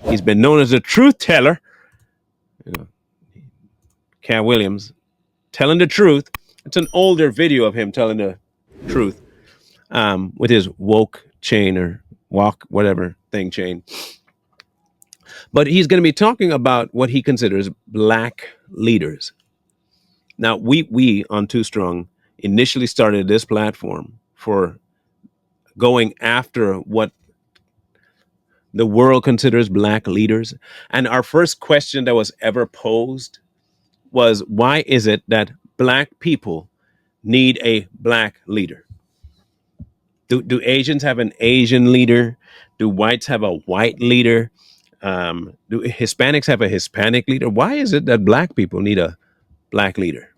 He's been known as a truth teller. You know, Katt Williams telling the truth. It's an older video of him telling the truth with his woke chain or walk, whatever thing chain. But he's going to be talking about what he considers black leaders. Now, we on Too Strong initially started this platform for going after what the world considers black leaders. And our first question that was ever posed was, why is it that black people need a black leader? Do Asians have an Asian leader? Do whites have a white leader? Do Hispanics have a Hispanic leader? Why is it that black people need a black leader?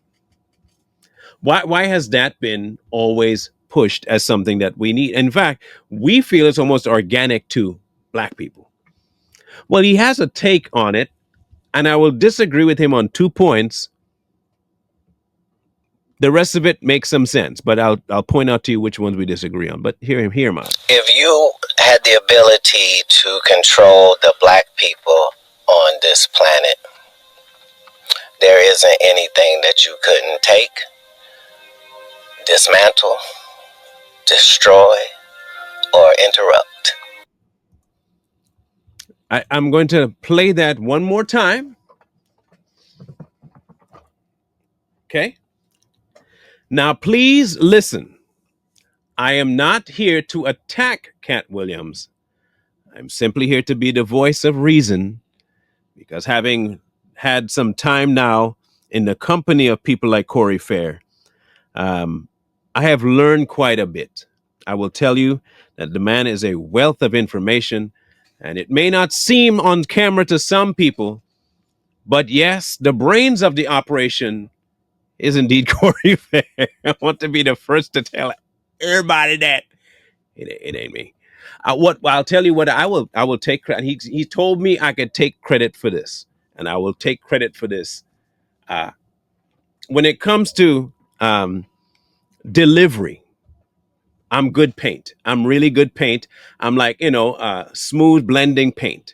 Why has that been always pushed as something that we need? In fact, we feel it's almost organic to black people. Well, he has a take on it, and I will disagree with him on 2 points. The rest of it makes some sense, but I'll point out to you which ones we disagree on. But hear him out. If you had the ability to control the black people on this planet, there isn't anything that you couldn't take, dismantle, destroy, or interrupt. I'm going to play that one more time. Okay. Now, please listen. I am not here to attack Katt Williams. I'm simply here to be the voice of reason, because having had some time now in the company of people like Corey Fair, I have learned quite a bit. I will tell you that the man is a wealth of information, and it may not seem on camera to some people, but yes, the brains of the operation is indeed Corey Fair. I want to be the first to tell everybody that it ain't me. I'll tell you what I will take credit. He told me I could take credit for this, and I will take credit for this. When it comes to delivery, I'm good paint. I'm really good paint. I'm like, smooth blending paint.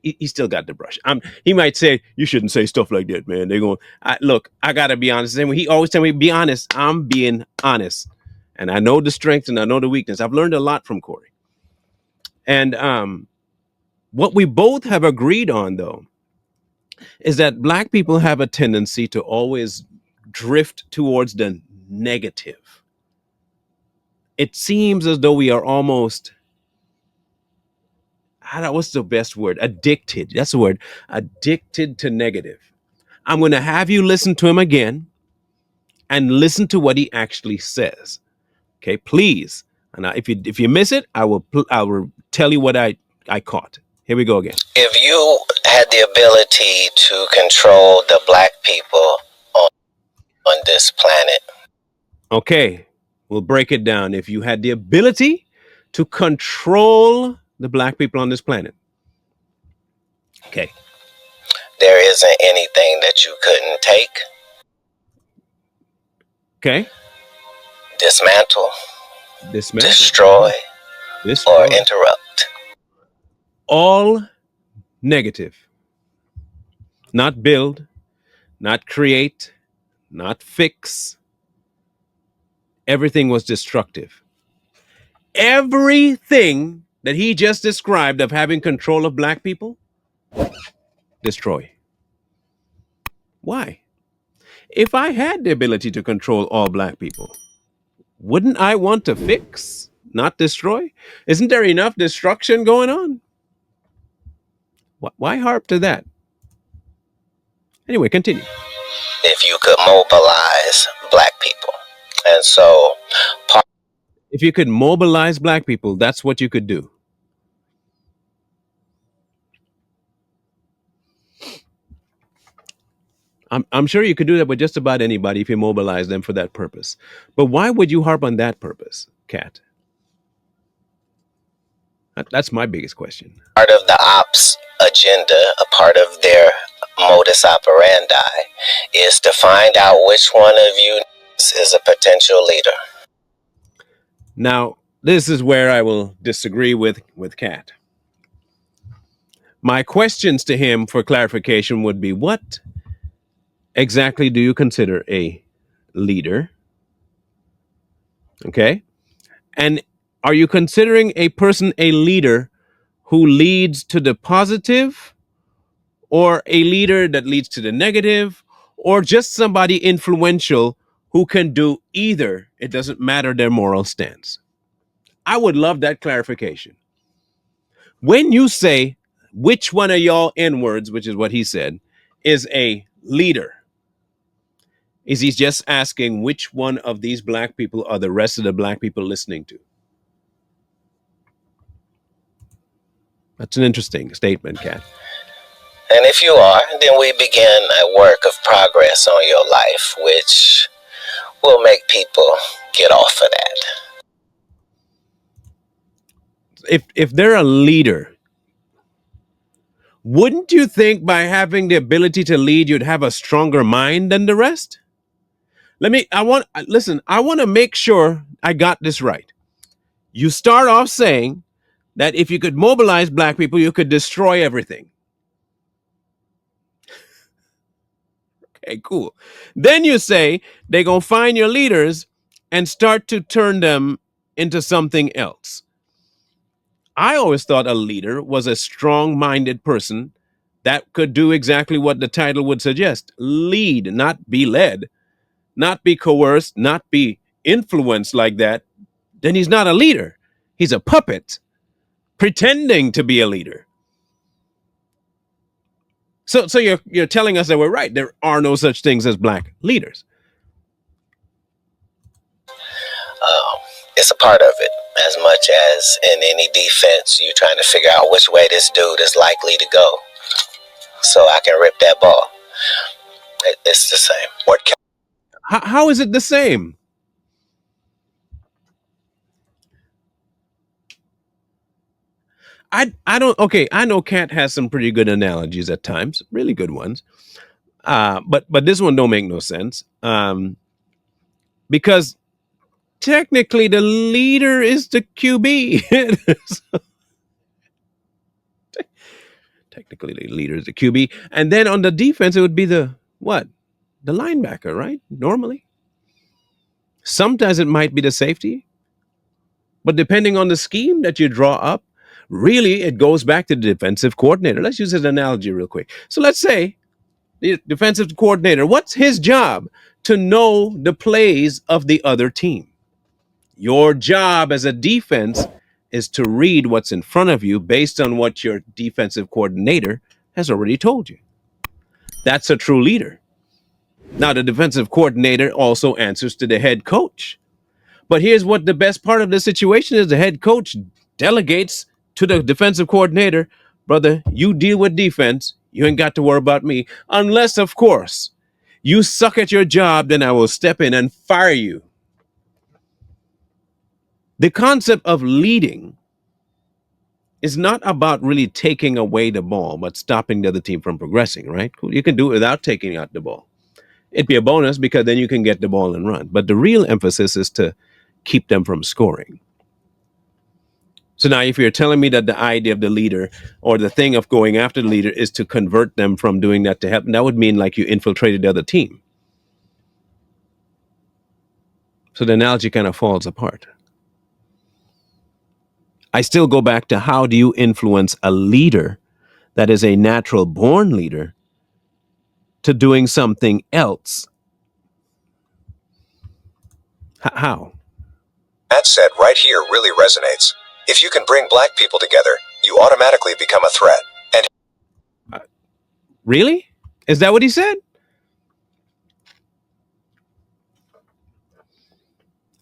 He still got the brush. He might say, you shouldn't say stuff like that, man. They're going, look, I got to be honest. And he always tell me, be honest. I'm being honest. And I know the strength and I know the weakness. I've learned a lot from Corey. And what we both have agreed on, though, is that black people have a tendency to always drift towards the negative. It seems as though we are almost, what's the best word? Addicted. That's the word. Addicted to negative. I'm going to have you listen to him again and listen to what he actually says. Okay, please. And if you miss it, I will tell you what I caught. Here we go again. If you had the ability to control the black people on this planet. Okay, we'll break it down. If you had the ability to control the black people on this planet. Okay. There isn't anything that you couldn't take. Okay. Dismantle. Destroy. Or interrupt. All negative. Not build, not create, not fix. Everything was destructive. Everything that he just described of having control of black people, destroy. Why? If I had the ability to control all black people, wouldn't I want to fix, not destroy? Isn't there enough destruction going on? Why harp to that? Anyway, continue. If you could mobilize black people. And so... if you could mobilize black people, that's what you could do. I'm sure you could do that with just about anybody if you mobilize them for that purpose. But why would you harp on that purpose, Katt? That's my biggest question. Part of the ops agenda, a part of their modus operandi, is to find out which one of you is a potential leader. Now, this is where I will disagree with Katt. My questions to him for clarification would be, what exactly do you consider a leader? Okay. And are you considering a person a leader who leads to the positive, or a leader that leads to the negative, or just somebody influential who can do either? It doesn't matter their moral stance. I would love that clarification. When you say which one of y'all N words, which is what he said, is a leader, is he just asking which one of these black people are the rest of the black people listening to? That's an interesting statement, Katt. And if you are, then we begin a work of progress on your life, which will make people get off of that. If they're a leader, wouldn't you think by having the ability to lead, you'd have a stronger mind than the rest? I want to make sure I got this right. You start off saying that if you could mobilize black people, you could destroy everything. Okay, cool. Then you say they're going to find your leaders and start to turn them into something else. I always thought a leader was a strong minded person that could do exactly what the title would suggest: lead, not be led, not be coerced, not be influenced like that. Then he's not a leader. He's a puppet pretending to be a leader. So you're telling us that we're right. There are no such things as black leaders. It's a part of it. As much as in any defense, you're trying to figure out which way this dude is likely to go, so I can rip that ball. It's the same. How is it the same? I don't. Okay, I know Katt has some pretty good analogies at times, really good ones. But this one don't make no sense. Because technically the leader is the QB. Technically the leader is the QB, and then on the defense it would be the what? The linebacker, right? Normally. Sometimes it might be the safety, but depending on the scheme that you draw up, really it goes back to the defensive coordinator. Let's use an analogy real quick. So let's say the defensive coordinator, what's his job? To know the plays of the other team. Your job as a defense is to read what's in front of you based on what your defensive coordinator has already told you. That's a true leader. Now, the defensive coordinator also answers to the head coach. But here's what the best part of the situation is: the head coach delegates to the defensive coordinator, brother, you deal with defense. You ain't got to worry about me. Unless, of course, you suck at your job, then I will step in and fire you. The concept of leading is not about really taking away the ball, but stopping the other team from progressing, right? Cool. You can do it without taking out the ball. It'd be a bonus because then you can get the ball and run. But the real emphasis is to keep them from scoring. So now if you're telling me that the idea of the leader or the thing of going after the leader is to convert them from doing that to help, that would mean like you infiltrated the other team. So the analogy kind of falls apart. I still go back to, how do you influence a leader that is a natural born leader to doing something else? How? That said right here really resonates. If you can bring black people together, you automatically become a threat. And really? Is that what he said?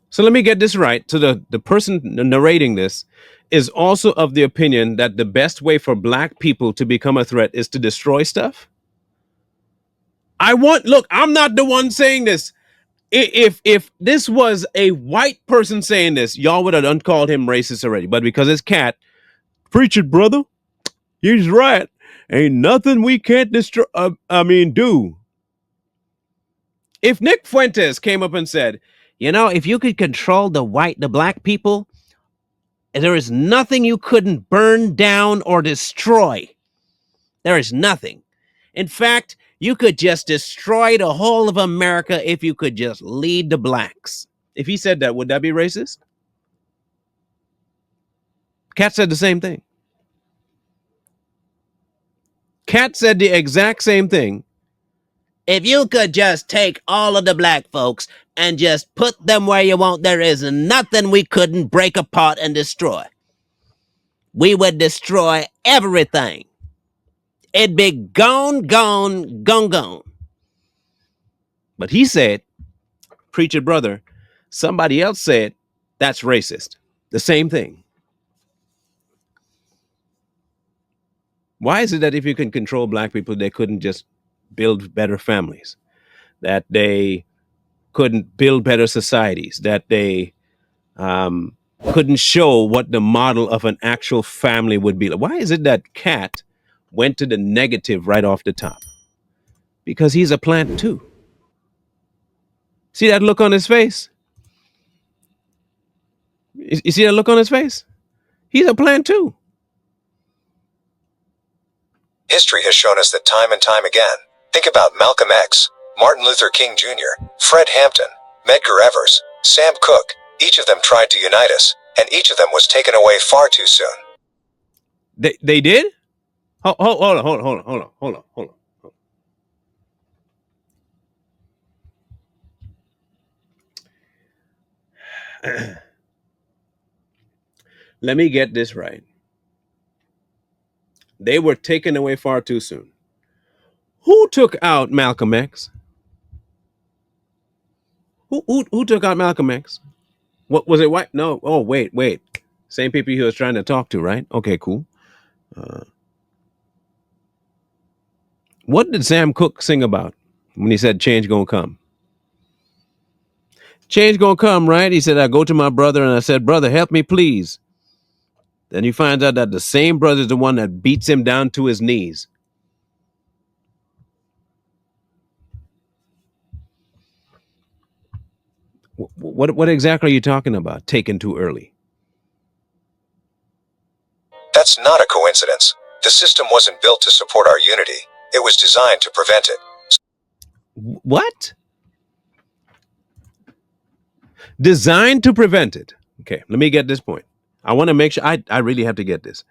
So let me get this right. So the person narrating this is also of the opinion that the best way for black people to become a threat is to destroy stuff. Look, I'm not the one saying this. If this was a white person saying this, y'all would have uncalled him racist already. But because it's Katt, preach it, brother. He's right. Ain't nothing we can't destroy. Do. If Nick Fuentes came up and said, if you could control the black people, there is nothing you couldn't burn down or destroy. There is nothing. In fact, you could just destroy the whole of America if you could just lead the blacks. If he said that, would that be racist? Katt said the same thing. Katt said the exact same thing. If you could just take all of the black folks and just put them where you want, there is nothing we couldn't break apart and destroy. We would destroy everything. It'd be gone, gone, gone, gone. But he said, preacher brother, somebody else said, that's racist. The same thing. Why is it that if you can control black people, they couldn't just build better families? That they couldn't build better societies? That they couldn't show what the model of an actual family would be? Why is it that Katt went to the negative right off the top? Because he's a plant too. See that look on his face? You see that look on his face? He's a plant too. History has shown us that time and time again. Think about Malcolm X, Martin Luther King Jr., Fred Hampton, Medgar Evers, Sam Cooke. Each of them tried to unite us, and each of them was taken away far too soon. They did? Hold on. Let me get this right. They were taken away far too soon. Who took out Malcolm X? Who took out Malcolm X? What was it? White? No. Oh, wait. Same people he was trying to talk to, right? Okay, cool. What did Sam Cooke sing about when he said change gonna come? Change gonna come, right? He said, I go to my brother and I said, brother, help me, please. Then he finds out that the same brother is the one that beats him down to his knees. What exactly are you talking about? Taken too early. That's not a coincidence. The system wasn't built to support our unity. It was designed to prevent it. What? Designed to prevent it. Okay, let me get this point. I want to make sure I really have to get this.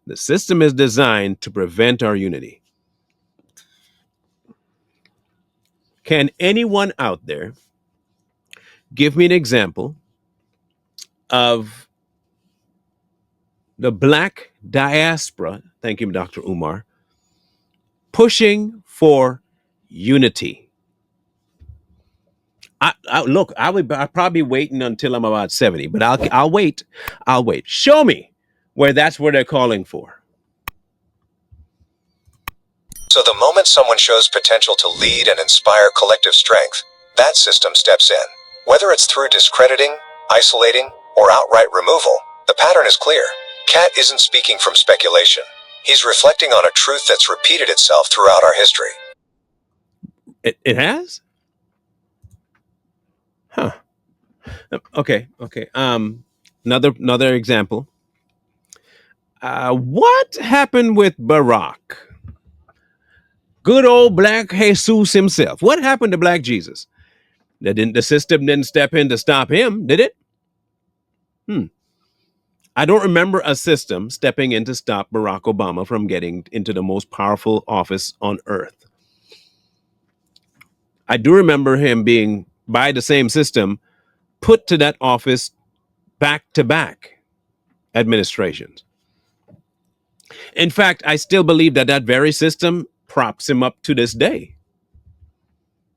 The system is designed to prevent our unity. Can anyone out there give me an example of the black diaspora, thank you, Dr. Umar, pushing for unity? Look, I'll probably waiting until I'm about 70, but I'll wait. Show me where that's where they're calling for. So the moment someone shows potential to lead and inspire collective strength, that system steps in. Whether it's through discrediting, isolating, or outright removal, the pattern is clear. Katt isn't speaking from speculation. He's reflecting on a truth that's repeated itself throughout our history. It has? Huh. Okay. Another example. What happened with Barack? Good old Black Jesus himself. What happened to Black Jesus? The system didn't step in to stop him, did it? I don't remember a system stepping in to stop Barack Obama from getting into the most powerful office on earth. I do remember him being, by the same system, put to that office back-to-back administrations. In fact, I still believe that very system props him up to this day.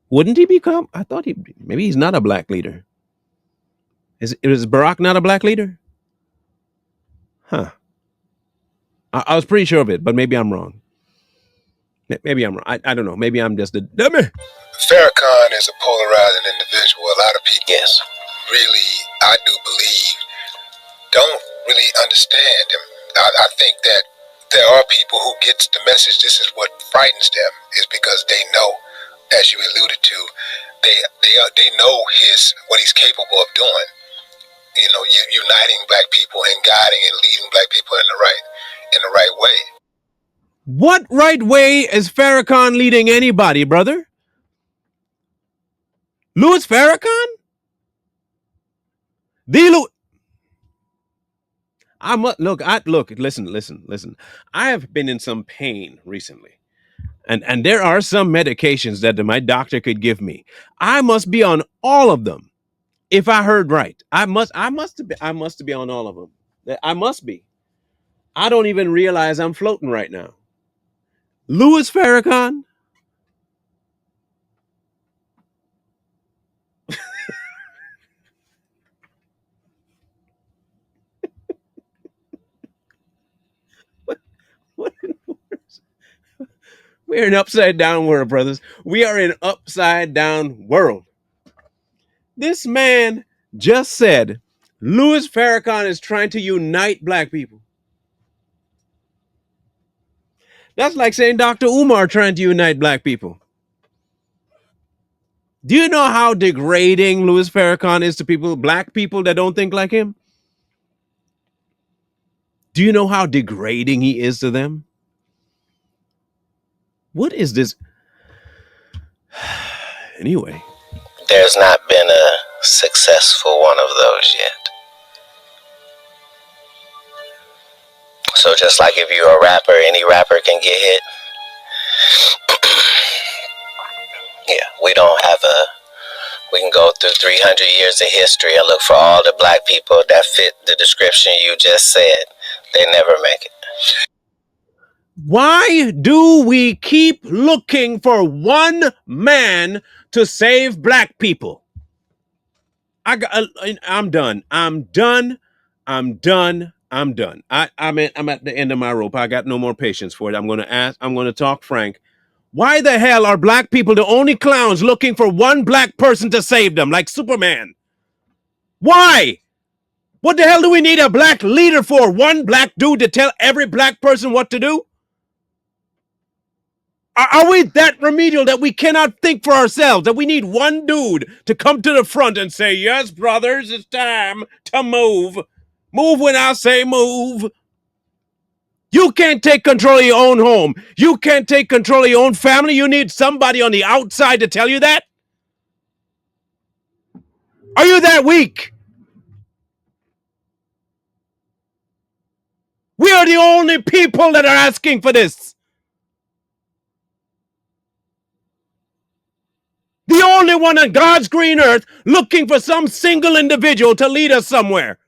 Wouldn't he become? I thought maybe he's not a black leader. Is Barack not a black leader? Huh. I was pretty sure of it, but maybe I'm wrong. Maybe I'm wrong. I don't know. Maybe I'm just a dummy. Farrakhan is a polarizing individual. A lot of people really, I do believe, don't really understand him. I think that there are people who get the message. This is what frightens them, is because they know, as you alluded to, they know what he's capable of doing. You know, uniting black people and guiding and leading black people in the right way. What right way is Farrakhan leading anybody, brother? Louis Farrakhan? The Louis. I must look. Listen. I have been in some pain recently, and there are some medications that my doctor could give me. I must be on all of them. If I heard right, I must be on all of them. I must be. I don't even realize I'm floating right now. Louis Farrakhan. What? We're in upside down world, brothers. We are in upside down world. This man just said Louis Farrakhan is trying to unite black people. That's like saying Dr. Umar trying to unite black people. Do you know how degrading Louis Farrakhan is to people, black people that don't think like him? Do you know how degrading he is to them? What is this? Anyway. There's not been a successful one of those yet. So just like if you're a rapper, any rapper can get hit. Yeah, we can go through 300 years of history and look for all the black people that fit the description you just said. They never make it. Why do we keep looking for one man to save black people? I'm done. I'm done. I'm at the end of my rope. I got no more patience for it. I'm going to talk frank. Why the hell are black people the only clowns looking for one black person to save them, like Superman? Why? What the hell do we need a black leader for? One black dude to tell every black person what to do? Are we that remedial that we cannot think for ourselves, that we need one dude to come to the front and say, yes, brothers, it's time to move. Move when I say move. You can't take control of your own home. You can't take control of your own family. You need somebody on the outside to tell you that? Are you that weak? We are the only people that are asking for this. The only one on God's green earth looking for some single individual to lead us somewhere.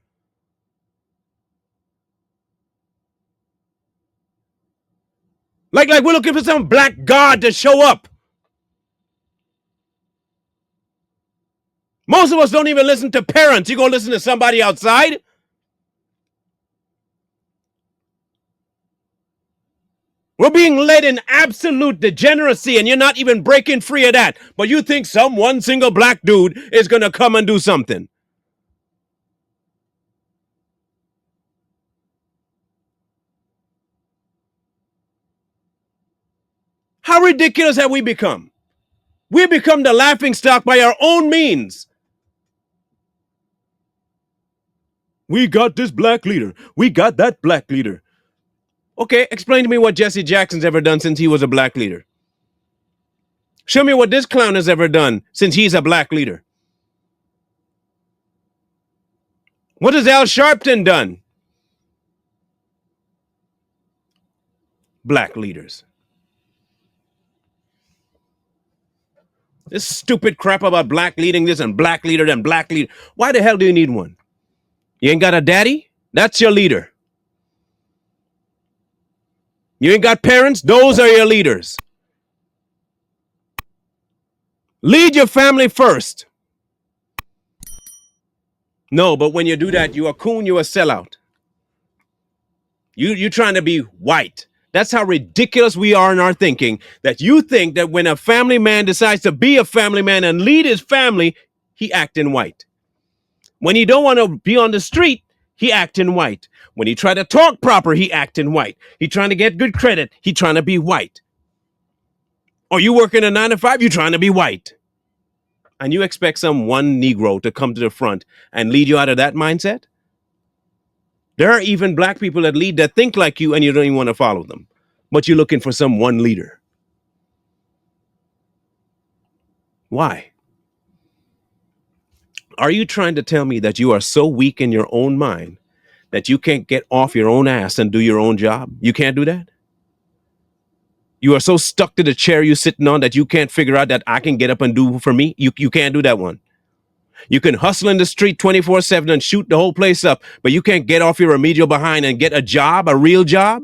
Like we're looking for some black god to show up. Most of us don't even listen to parents. You go listen to somebody outside? We're being led in absolute degeneracy, and you're not even breaking free of that. But you think some one single black dude is going to come and do something. How ridiculous have we become? We've become the laughingstock by our own means. We got this black leader. We got that black leader. Okay, explain to me what Jesse Jackson's ever done since he was a black leader. Show me what this clown has ever done since he's a black leader. What has Al Sharpton done? Black leaders. This stupid crap about black leading this and black leader and black leader. Why the hell do you need one? You ain't got a daddy? That's your leader. You ain't got parents? Those are your leaders. Lead your family first. No, but when you do that, you a coon, you a sellout. You trying to be white. That's how ridiculous we are in our thinking, that you think that when a family man decides to be a family man and lead his family, he acting white. When he don't want to be on the street, he acting white. When he try to talk proper, he acting white. He trying to get good credit, he trying to be white. Or you working a 9 to 5, you trying to be white. And you expect some one Negro to come to the front and lead you out of that mindset? There are even black people that lead that think like you and you don't even want to follow them. but you're looking for some one leader. Why? Are you trying to tell me that you are so weak in your own mind that you can't get off your own ass and do your own job? You can't do that? You are so stuck to the chair you're sitting on that you can't figure out that I can get up and do for me? You can't do that one. You can hustle in the street 24/7 and shoot the whole place up, but you can't get off your remedial behind and get a job, a real job,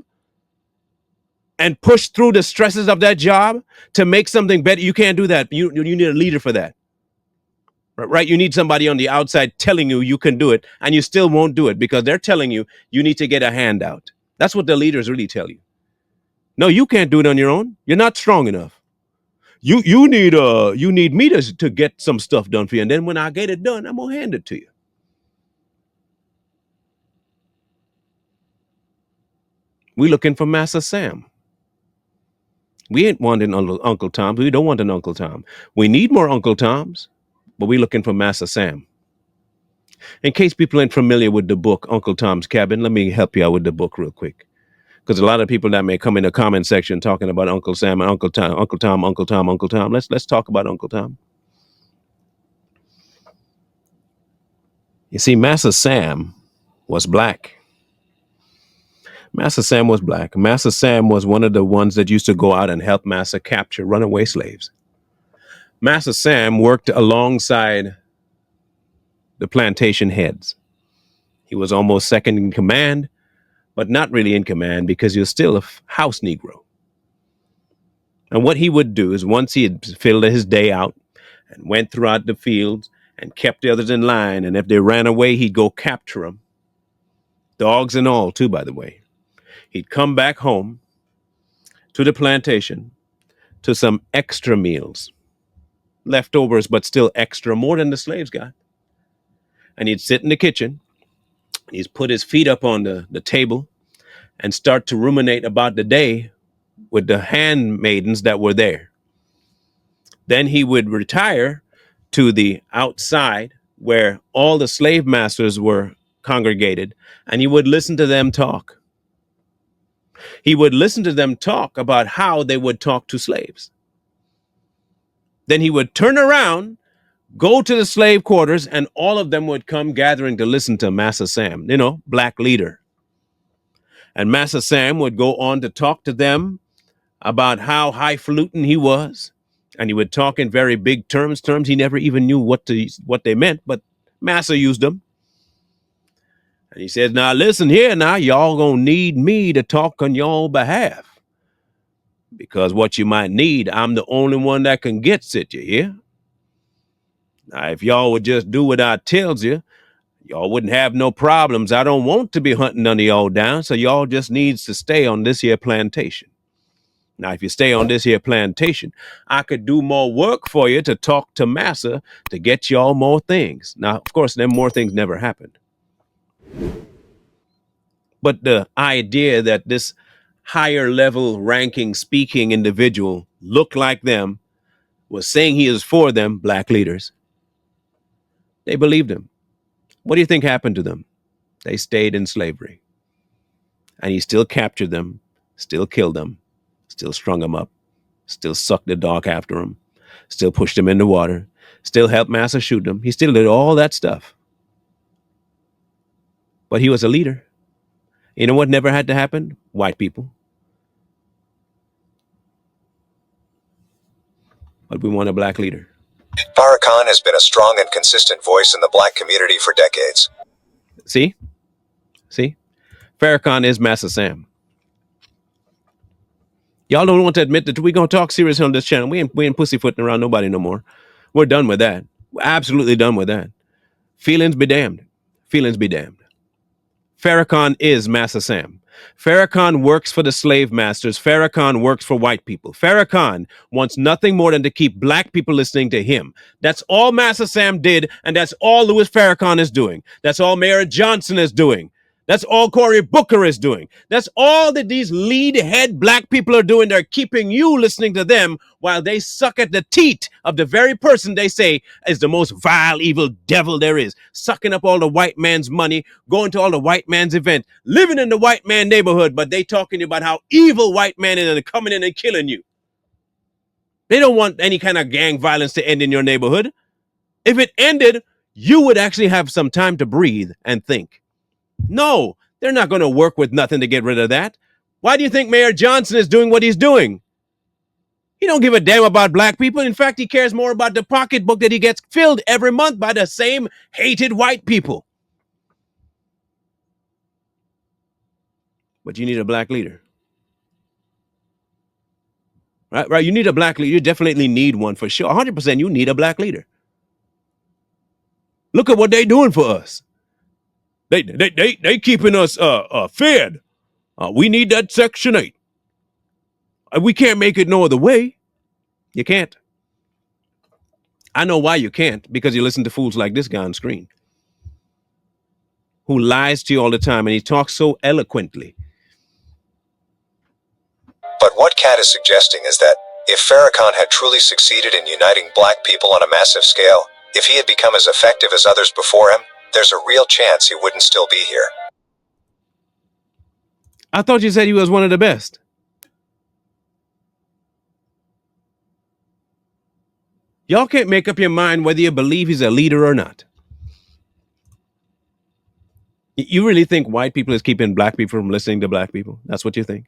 and push through the stresses of that job to make something better. You can't do that. You need a leader for that. Right? You need somebody on the outside telling you can do it, and you still won't do it because they're telling you need to get a handout. That's what the leaders really tell you. No, you can't do it on your own. You're not strong enough. You need me to get some stuff done for you, and then when I get it done, I'm gonna hand it to you. We looking for Massa Sam. We ain't wanting Uncle Tom. We don't want an Uncle Tom. We need more Uncle Toms, but we looking for Massa Sam. In case people ain't familiar with the book Uncle Tom's Cabin, let me help you out with the book real quick. Because a lot of people that may come in the comment section talking about Uncle Sam and Uncle Tom, Uncle Tom, Uncle Tom, Uncle Tom. Let's talk about Uncle Tom. You see, Massa Sam was black. Massa Sam was black. Massa Sam was one of the ones that used to go out and help Massa capture runaway slaves. Massa Sam worked alongside the plantation heads. He was almost second in command, but not really in command because he was still a house Negro. And what he would do is once he had filled his day out and went throughout the fields and kept the others in line, and if they ran away, he'd go capture them. Dogs and all, too, by the way. He'd come back home to the plantation to some extra meals, leftovers, but still extra, more than the slaves got. And he'd sit in the kitchen, he'd put his feet up on the table and start to ruminate about the day with the handmaidens that were there. Then he would retire to the outside where all the slave masters were congregated, and he would listen to them talk. He would listen to them talk about how they would talk to slaves. Then he would turn around, go to the slave quarters, and all of them would come gathering to listen to Massa Sam, black leader. And Massa Sam would go on to talk to them about how highfalutin he was. And he would talk in very big terms he never even knew what they meant, but Massa used them. And he says, now listen here, now y'all gonna need me to talk on your behalf. Because what you might need, I'm the only one that can get it, you hear? Now, if y'all would just do what I tells you, y'all wouldn't have no problems. I don't want to be hunting none of y'all down, so y'all just needs to stay on this here plantation. Now, if you stay on this here plantation, I could do more work for you to talk to Massa to get y'all more things. Now, of course, them more things never happened. But the idea that this higher level ranking speaking individual looked like them, was saying he is for them, black leaders, they believed him. What do you think happened to them? They stayed in slavery. And he still captured them, still killed them, still strung them up, still sucked the dog after them, still pushed them in the water, still helped Massa shoot them. He still did all that stuff. But he was a leader. You know what never had to happen? White people. But we want a black leader. Farrakhan has been a strong and consistent voice in the black community for decades. See? Farrakhan is Massa Sam. Y'all don't want to admit that we're going to talk serious on this channel. We ain't pussyfooting around nobody no more. We're done with that. We're absolutely done with that. Feelings be damned. Feelings be damned. Farrakhan is Massa Sam. Farrakhan works for the slave masters. Farrakhan works for white people. Farrakhan wants nothing more than to keep black people listening to him. That's all Massa Sam did, and that's all Louis Farrakhan is doing. That's all Mayor Johnson is doing. That's all Cory Booker is doing. That's all that these lead head black people are doing. They're keeping you listening to them while they suck at the teat of the very person they say is the most vile, evil devil there is, sucking up all the white man's money, going to all the white man's event, living in the white man neighborhood, but they talking about how evil white man is and coming in and killing you. They don't want any kind of gang violence to end in your neighborhood. If it ended, you would actually have some time to breathe and think. No, they're not going to work with nothing to get rid of that. Why do you think Mayor Johnson is doing what he's doing? He don't give a damn about black people. In fact, he cares more about the pocketbook that he gets filled every month by the same hated white people. But you need a black leader. Right. You need a black leader. You definitely need one for sure. 100% you need a black leader. Look at what they're doing for us. They keeping us fed. We need that Section 8. We can't make it no other way. You can't. I know why you can't, because you listen to fools like this guy on screen who lies to you all the time, and he talks so eloquently. But what Katt is suggesting is that if Farrakhan had truly succeeded in uniting black people on a massive scale, if he had become as effective as others before him, there's a real chance he wouldn't still be here. I thought you said he was one of the best. Y'all can't make up your mind whether you believe he's a leader or not. You really think white people is keeping black people from listening to black people? That's what you think?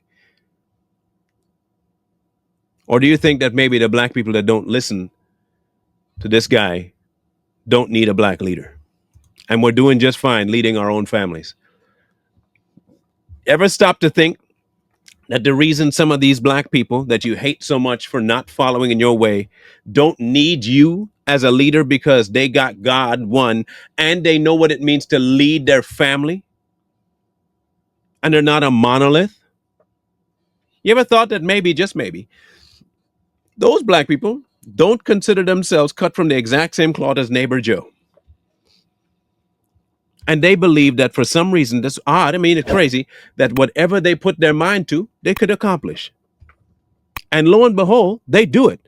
Or do you think that maybe the black people that don't listen to this guy don't need a black leader? And we're doing just fine leading our own families. Ever stop to think that the reason some of these black people that you hate so much for not following in your way don't need you as a leader because they got God, one, and they know what it means to lead their family, and they're not a monolith? You ever thought that maybe, just maybe, those black people don't consider themselves cut from the exact same cloth as neighbor Joe? And they believe that for some reason, that's odd, I mean, it's crazy, that whatever they put their mind to, they could accomplish. And lo and behold, they do it.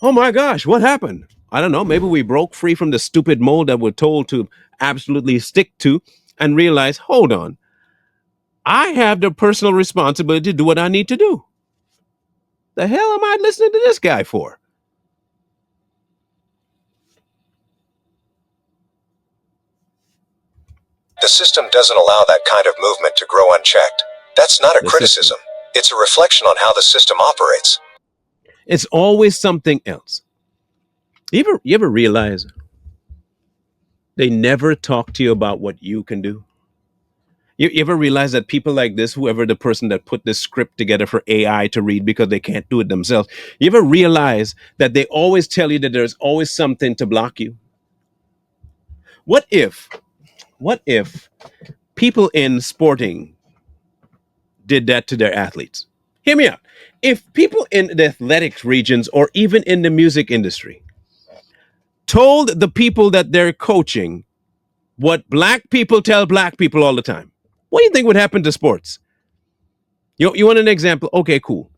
Oh my gosh, what happened? I don't know. Maybe we broke free from the stupid mold that we're told to absolutely stick to and realize, hold on, I have the personal responsibility to do what I need to do. The hell am I listening to this guy for? The system doesn't allow that kind of movement to grow unchecked. That's not a criticism. It's a reflection on how the system operates. It's always something else. You ever realize they never talk to you about what you can do? You ever realize that people like this, whoever the person that put this script together for AI to read because they can't do it themselves, you ever realize that they always tell you that there's always something to block you? What if people in sporting did that to their athletes? Hear me out. If people in the athletics regions or even in the music industry told the people that they're coaching what black people tell black people all the time, what do you think would happen to sports? You want an example? Okay, cool.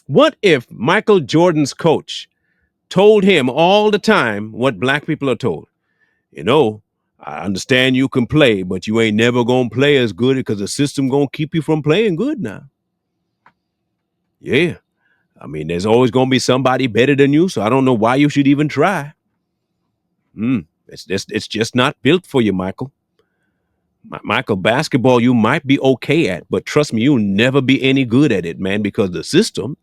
What if Michael Jordan's coach told him all the time what black people are told? You know, I understand you can play, but you ain't never gonna play as good because the system gonna keep you from playing good now. Yeah. I mean, there's always gonna be somebody better than you, so I don't know why you should even try. It's just not built for you, Michael. Michael, basketball you might be okay at, but trust me, you'll never be any good at it, man, because the system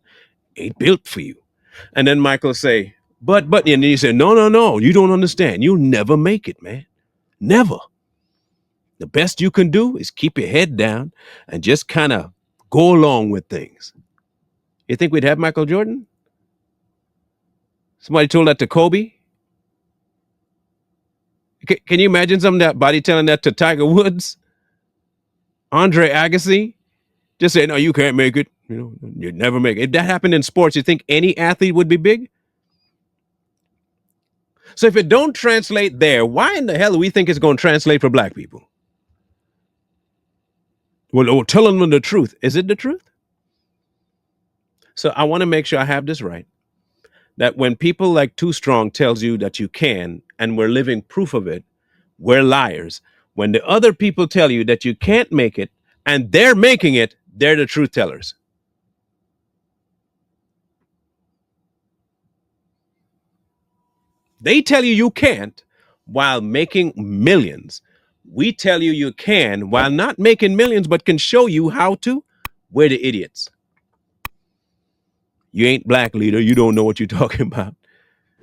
ain't built for you. And then Michael say, but, and then you say, no, you don't understand. You'll never make it, man. Never. The best you can do is keep your head down and just kind of go along with things. You think we'd have Michael Jordan? Somebody told that to Kobe. Can you imagine somebody telling that to Tiger Woods? Andre Agassi? Just say, no, you can't make it. You know, you'd never make it. If that happened in sports, you think any athlete would be big? So if it don't translate there, why in the hell do we think it's going to translate for black people? Well, telling them the truth. Is it the truth? So I want to make sure I have this right. That when people like Too Strong tells you that you can, and we're living proof of it, we're liars. When the other people tell you that you can't make it and they're making it, they're the truth tellers. They tell you you can't while making millions. We tell you you can while not making millions, but can show you how to. We're the idiots. You ain't black, leader. You don't know what you're talking about.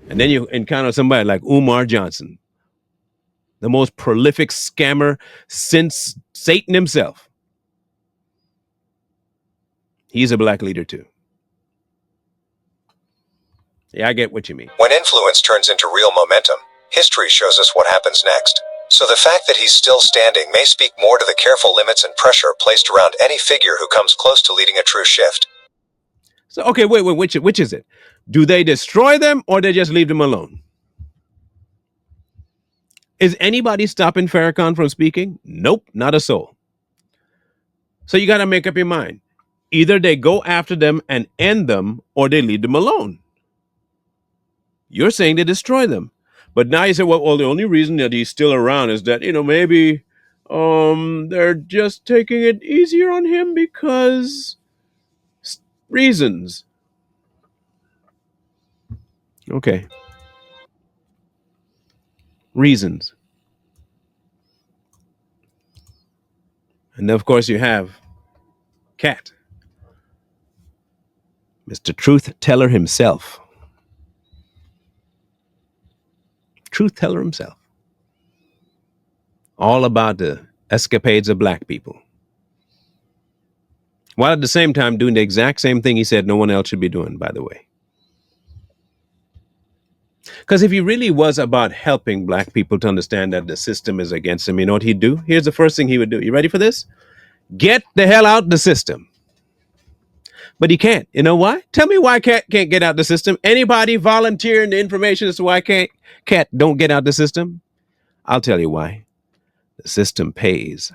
And then you encounter somebody like Umar Johnson, the most prolific scammer since Satan himself. He's a black leader too. Yeah, I get what you mean. When influence turns into real momentum, history shows us what happens next. So the fact that he's still standing may speak more to the careful limits and pressure placed around any figure who comes close to leading a true shift. So, okay, wait, which is it? Do they destroy them or they just leave them alone? Is anybody stopping Farrakhan from speaking? Nope, not a soul. So you got to make up your mind. Either they go after them and end them or they leave them alone. You're saying they destroy them. But now you say, well, the only reason that he's still around is that, maybe they're just taking it easier on him because reasons. Okay. Reasons. And of course you have Katt, Mr. Truth Teller himself. Truth Teller himself. All about the escapades of black people. While at the same time doing the exact same thing he said no one else should be doing, by the way. Because if he really was about helping black people to understand that the system is against him, you know what he'd do? Here's the first thing he would do. You ready for this? Get the hell out the system. But he can't. You know why? Tell me why Katt can't get out the system. Anybody volunteering the information as to why Katt don't get out the system? I'll tell you why. The system pays.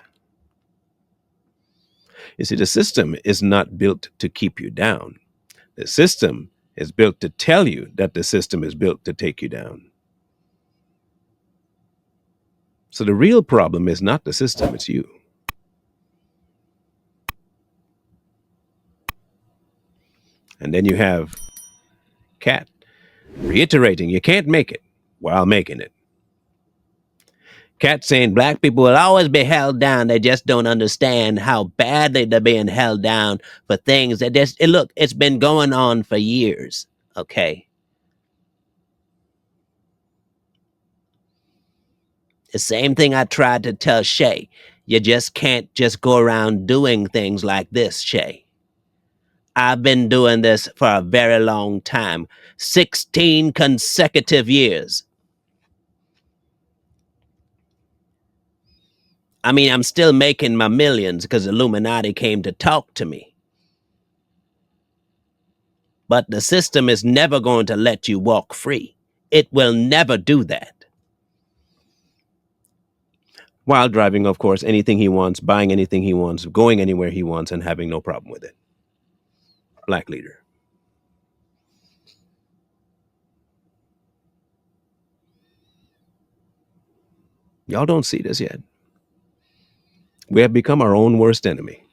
You see, the system is not built to keep you down. The system is built to tell you that the system is built to take you down. So the real problem is not the system, it's you. And then you have Katt reiterating you can't make it while making it. Katt saying black people will always be held down. They just don't understand how badly they're being held down for things that look, it's been going on for years. Okay. The same thing I tried to tell Shay. You just can't just go around doing things like this, Shay. I've been doing this for a very long time. 16 consecutive years. I mean, I'm still making my millions because Illuminati came to talk to me. But the system is never going to let you walk free. It will never do that. While driving, of course, anything he wants, buying anything he wants, going anywhere he wants, and having no problem with it. Black leader. Y'all don't see this yet. We have become our own worst enemy.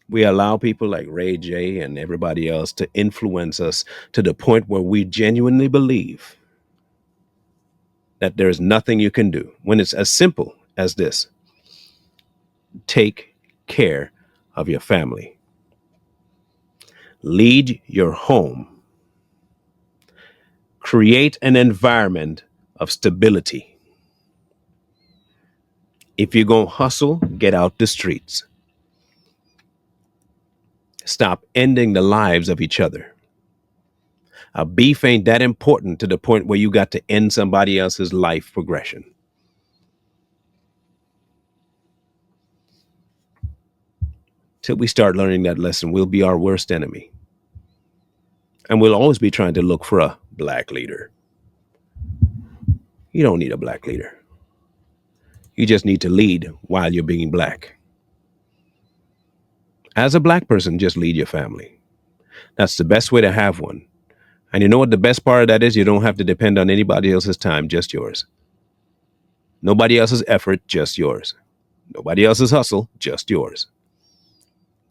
We allow people like Ray J and everybody else to influence us to the point where we genuinely believe that there is nothing you can do when it's as simple as this. Take care of your family. Lead your home. Create an environment of stability. If you're going to hustle, get out the streets. Stop ending the lives of each other. A beef ain't that important to the point where you got to end somebody else's life progression. Till we start learning that lesson, we'll be our worst enemy. And we'll always be trying to look for a black leader. You don't need a black leader. You just need to lead while you're being black. As a black person, just lead your family. That's the best way to have one. And you know what the best part of that is? You don't have to depend on anybody else's time, just yours. Nobody else's effort, just yours. Nobody else's hustle, just yours.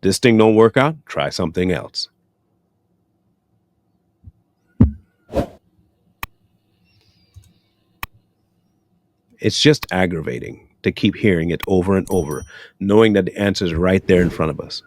This thing don't work out, try something else. It's just aggravating to keep hearing it over and over, knowing that the answer is right there in front of us.